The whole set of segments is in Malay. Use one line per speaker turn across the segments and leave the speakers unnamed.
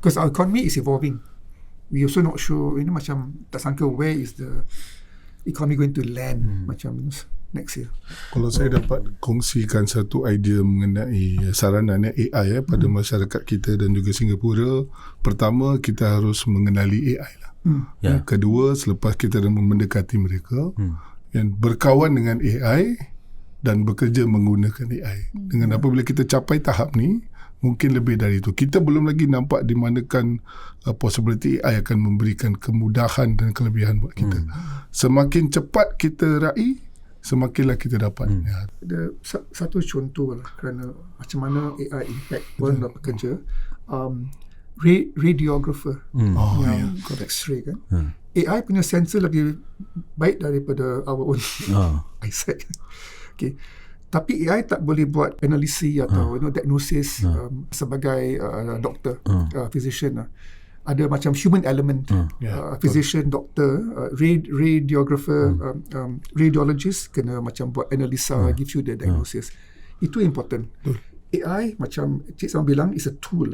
Because our economy is evolving. We also not sure, macam tak sangka where is the economy going to land macam next year.
Kalau saya dapat kongsikan satu idea mengenai saranan AI pada masyarakat kita dan juga Singapura, pertama kita harus mengenali AI lah. Yang kedua, selepas kita dah mendekati mereka, yang berkawan dengan AI dan bekerja menggunakan AI. Dengan apabila kita capai tahap ni, mungkin lebih dari itu. Kita belum lagi nampak di manakan possibility AI akan memberikan kemudahan dan kelebihan buat kita. Semakin cepat kita raih, semakinlah kita dapat.
Ada satu contoh lah kerana macam mana AI impact orang dalam pekerja. Radiographer yang X-ray kan. AI punya sensor lebih baik daripada our own eyesight. Okay. Tapi AI tak boleh buat analisi atau diagnosis sebagai doktor, physician. Ada macam human element, physician, doktor, radiographer, radiologist kena macam buat analisa, give you the diagnosis. Itu important. AI macam Cik Sam bilang is a tool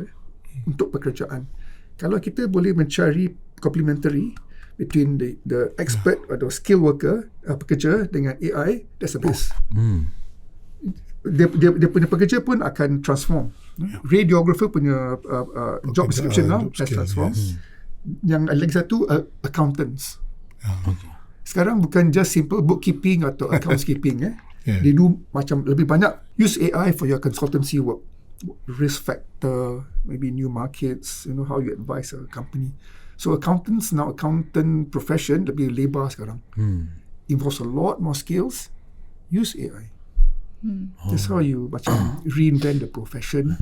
untuk pekerjaan. Kalau kita boleh mencari complementary between the expert atau skill worker, pekerja dengan AI, that's the best. Dia punya pekerja pun akan transform. Radiographer punya job description now has transformed. Yang lagi satu, accountants. Sekarang bukan just simple bookkeeping atau accounts keeping. They do macam lebih banyak use AI for your consultancy work, risk factor, maybe new markets, how you advise a company. So accountants now, accountant profession lebih lebar sekarang. Involves a lot more skills. Use AI. That's how you macam reinvent the profession.